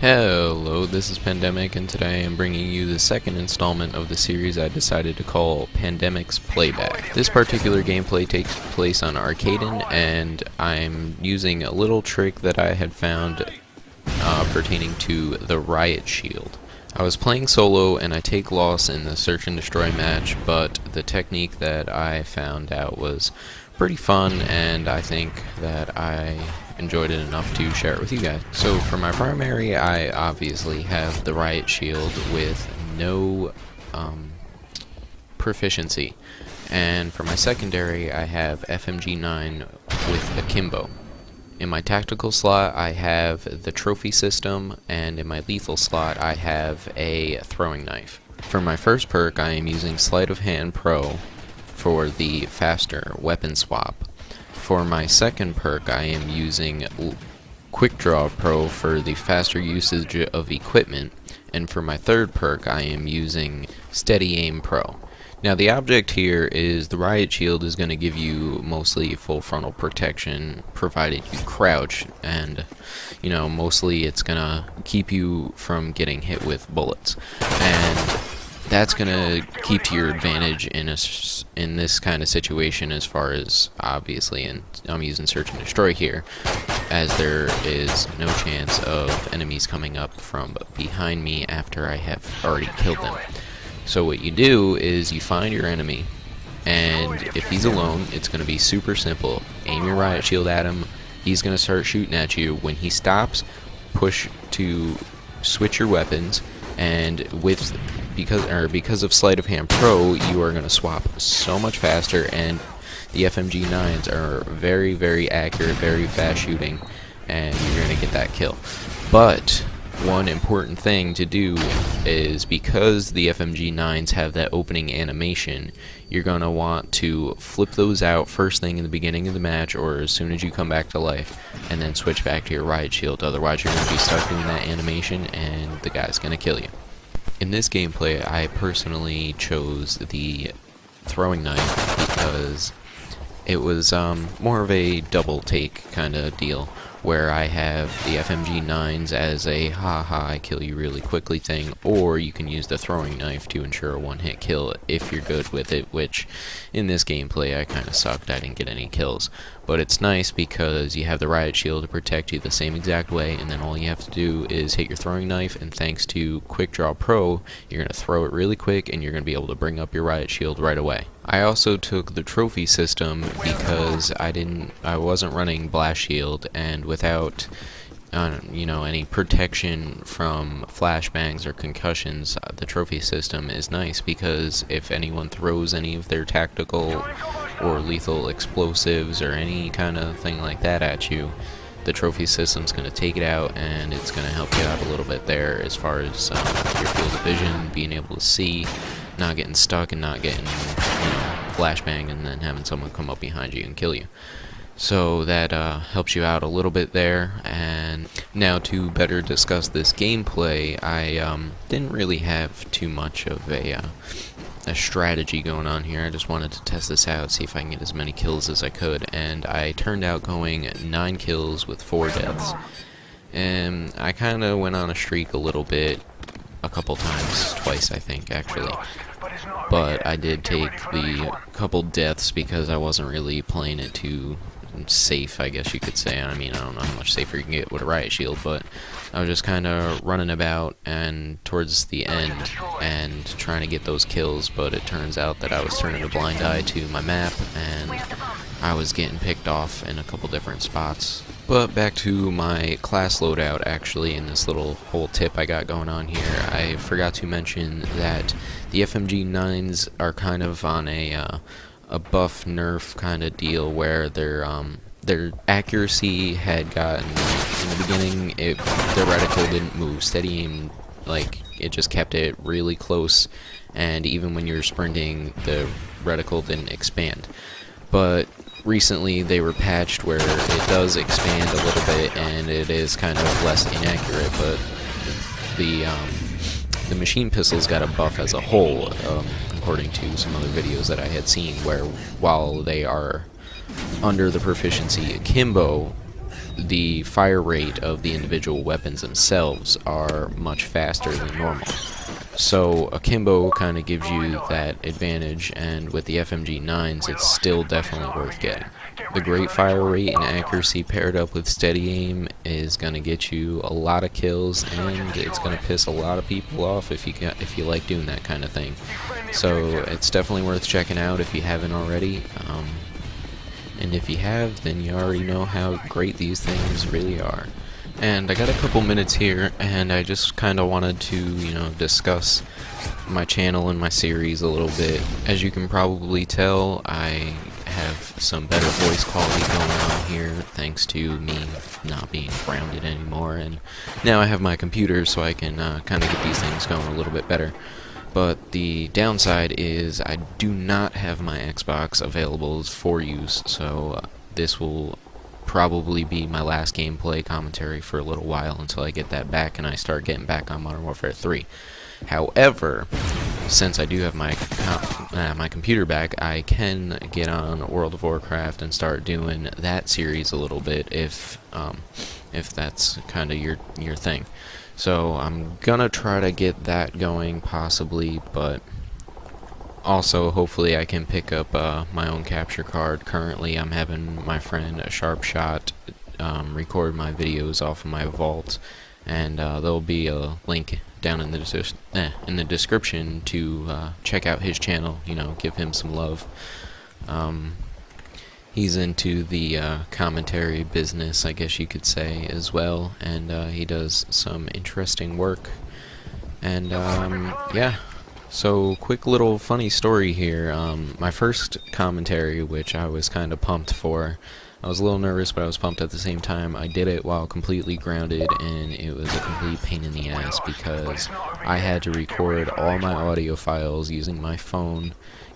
Hello, this is Pandemic, and today I'm bringing you the second installment of the series I decided to call Pandemic's Playback. This particular gameplay takes place on Arcaden, and I'm using a little trick that I had found pertaining to the Riot Shield. I was playing solo, and I take loss in the Search and Destroy match, but the technique that I found out was pretty fun, and I think that I enjoyed it enough to share it with you guys. So for my primary, I obviously have the Riot Shield with no proficiency, and for my secondary I have FMG9 with Akimbo. In my tactical slot I have the trophy system, and in my lethal slot I have a throwing knife. For my first perk I am using Sleight of Hand Pro for the faster weapon swap. For my second perk, I am using Quick Draw Pro for the faster usage of equipment, and for my third perk, I am using Steady Aim Pro. Now, the object here is the Riot Shield is going to give you mostly full frontal protection, provided you crouch, and, you know, mostly it's going to keep you from getting hit with bullets. And that's going to keep to your advantage in this kind of situation, as far as, obviously, and I'm using Search and Destroy here, as there is no chance of enemies coming up from behind me after I have already killed them. So what you do is you find your enemy, and if he's alone, it's going to be super simple. Aim your Riot Shield at him, he's going to start shooting at you. When he stops, push to switch your weapons, and because of Sleight of Hand Pro, you are going to swap so much faster, and the FMG9s are very, very accurate, very fast shooting, and you're going to get that kill. But one important thing to do is, because the FMG9s have that opening animation, you're going to want to flip those out first thing in the beginning of the match, or as soon as you come back to life, and then switch back to your Riot Shield. Otherwise you're going to be stuck doing that animation, and the guy's going to kill you. In this gameplay, I personally chose the throwing knife because it was more of a double take kind of deal, where I have the FMG9s as a ha-ha, I kill you really quickly thing, or you can use the throwing knife to ensure a one-hit kill if you're good with it, which in this gameplay I kind of sucked. I didn't get any kills. But it's nice because you have the Riot Shield to protect you the same exact way, and then all you have to do is hit your throwing knife, and thanks to Quick Draw Pro, you're going to throw it really quick, and you're going to be able to bring up your Riot Shield right away. I also took the trophy system because I wasn't running Blast Shield, and without any protection from flashbangs or concussions, the trophy system is nice, because if anyone throws any of their tactical or lethal explosives or any kind of thing like that at you, the trophy system's going to take it out, and it's going to help you out a little bit there as far as your field of vision, being able to see, not getting stuck, and not getting flashbang and then having someone come up behind you and kill you. So that helps you out a little bit there. And now, to better discuss this gameplay, I didn't really have too much of a strategy going on here. I just wanted to test this out, see if I can get as many kills as I could, and I turned out going 9 kills with 4 deaths. And I kind of went on a streak a little bit, a couple times, twice I think actually. But I did take the couple deaths because I wasn't really playing it too safe, I guess you could say. I mean, I don't know how much safer you can get with a Riot Shield, but I was just kind of running about and towards the end and trying to get those kills, but it turns out that I was turning a blind eye to my map, and I was getting picked off in a couple different spots. But back to my class loadout, actually, in this little whole tip I got going on here, I forgot to mention that the FMG9s are kind of on a buff nerf kind of deal, where their accuracy had gotten, in the beginning, their reticle didn't move. Steady aim, like, it just kept it really close, and even when you were sprinting, the reticle didn't expand. But recently they were patched where it does expand a little bit, and it is kind of less inaccurate, but the machine pistols got a buff as a whole, according to some other videos that I had seen, where while they are under the proficiency akimbo, the fire rate of the individual weapons themselves are much faster than normal. So akimbo kind of gives you that advantage, and with the FMG9s it's still definitely worth getting. The great fire rate and accuracy paired up with steady aim is going to get you a lot of kills, and it's going to piss a lot of people off if you like doing that kind of thing. So it's definitely worth checking out if you haven't already. And if you have, then you already know how great these things really are. And I got a couple minutes here, and I just kind of wanted to, discuss my channel and my series a little bit. As you can probably tell, I have some better voice quality going on here, thanks to me not being grounded anymore, and now I have my computer, so I can kind of get these things going a little bit better. But the downside is I do not have my Xbox available for use, so this will probably be my last gameplay commentary for a little while until I get that back and I start getting back on Modern Warfare 3. However, since I do have my computer back, I can get on World of Warcraft and start doing that series a little bit if that's kind of your thing. So I'm gonna try to get that going possibly, but also hopefully I can pick up my own capture card. Currently I'm having my friend Sharpshot record my videos off of my vault, and there'll be a link down in the description to check out his channel, give him some love. He's into the commentary business, I guess you could say, as well, and he does some interesting work. And yeah, so quick little funny story here. My first commentary, which I was kind of pumped for, I was a little nervous, but I was pumped at the same time. I did it while completely grounded, and it was a complete pain in the ass because I had to record all my audio files using my phone,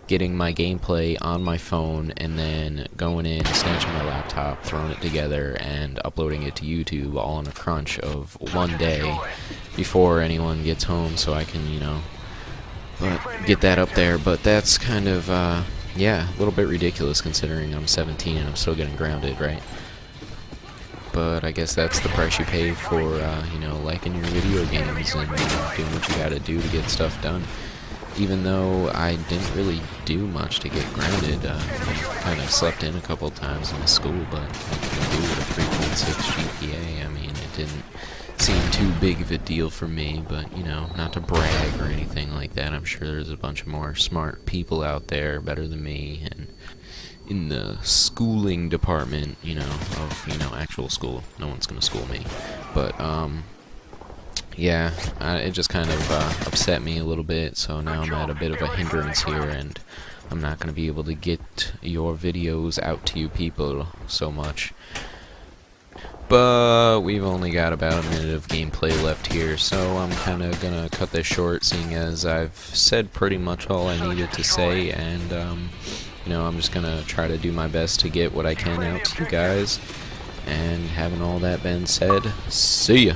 getting my gameplay on my phone, and then going in, snatching my laptop, throwing it together, and uploading it to YouTube all in a crunch of one day before anyone gets home, so I can, get that up there. But that's kind of, yeah, a little bit ridiculous considering I'm 17 and I'm still getting grounded, right? But I guess that's the price you pay for, liking your video games and doing what you gotta do to get stuff done. Even though I didn't really do much to get grounded, I kind of slept in a couple times in school, but I can do with a 3.6 GPA. I mean, it didn't seem too big of a deal for me, but, not to brag or anything like that. I'm sure there's a bunch of more smart people out there better than me, and in the schooling department, of, actual school. No one's gonna school me. But, yeah, it just kind of upset me a little bit, so now I'm at a bit of a hindrance here, and I'm not going to be able to get your videos out to you people so much. But we've only got about a minute of gameplay left here, so I'm kind of going to cut this short, seeing as I've said pretty much all I needed to say, and, I'm just going to try to do my best to get what I can out to you guys. And having all that been said, see ya!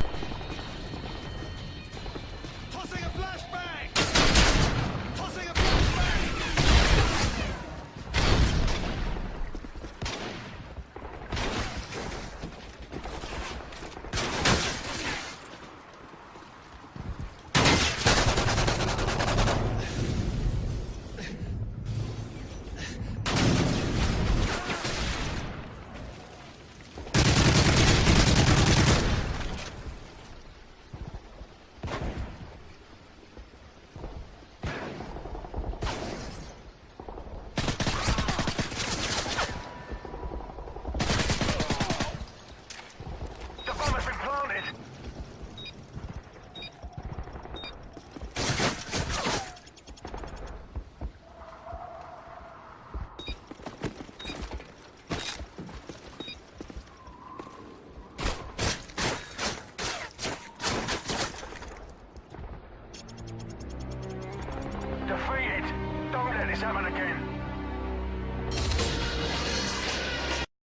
Defeat it! Don't let this happen again!